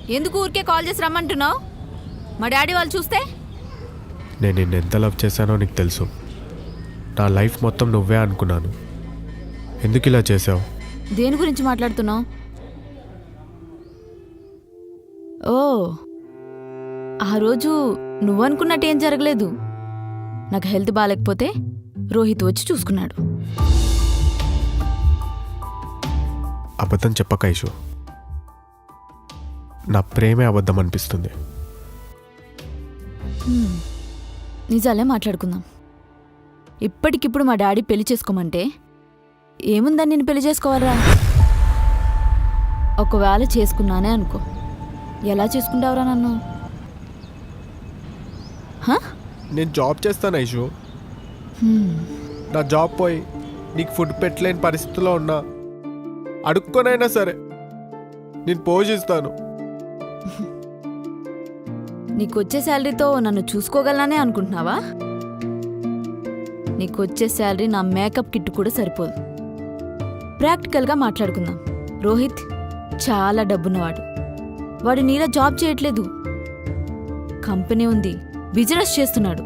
ఎందుకు ఊరికే కాల్ చేసి రమ్మంటున్నావు? మా డాడీ వాళ్ళు చూస్తే? నేను నిన్ను ఎంత లవ్ చేశానో నీకు తెలుసు. నా లైఫ్ మొత్తం నువ్వే అనుకున్నాను. ఎందుకు ఇలా చేసావు? దేని గురించి మాట్లాడుతున్నావు? ఓ, ఆ రోజు నువ్వనుకున్నట్టు ఏం జరగలేదు. నాకు హెల్త్ బాగాలేకపోతే రోహిత్ వచ్చి చూసుకున్నాడు. అబద్ధం చెప్పక ఐషు. నా ప్రేమే అబద్ధం అనిపిస్తుంది. నిజాలే మాట్లాడుకుందాం. ఇప్పటికిప్పుడు మా డాడీ పెళ్లి చేసుకోమంటే ఏముందని నేను పెళ్లి చేసుకోవాలరా? ఒకవేళ చేసుకున్నానే అనుకో, ఎలా చేసుకుంటావురా నన్ను? నేను జాబ్ చేస్తాను ఐషు. నా జాబ్ పోయి నీకు ఫుడ్ పెట్టలేని పరిస్థితిలో ఉన్నా అడుక్కొనైనా సరే నేను పోషిస్తాను. నీకొచ్చే శాలరీతో నన్ను చూసుకోగలననే అనుకుంటున్నావా? నీకొచ్చే శాలరీ నా మేకప్ కిట్ కూడా సరిపోదు. ప్రాక్టికల్గా మాట్లాడుకుందాం. రోహిత్ చాలా డబ్బున్నవాడు. వాడు నీలా జాబ్ చేయట్లేదు. కంపెనీ ఉంది, బిజినెస్ చేస్తున్నాడు.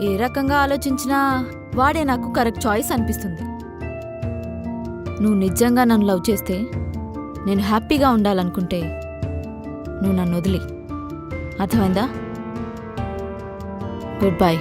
ఏ రకంగా ఆలోచించినా వాడే నాకు కరెక్ట్ చాయిస్ అనిపిస్తుంది. నువ్వు నిజంగా నన్ను లవ్ చేస్తే, నేను హ్యాపీగా ఉండాలనుకుంటే నువ్వు నన్ను వదిలి. అర్థమైందా? Good bye.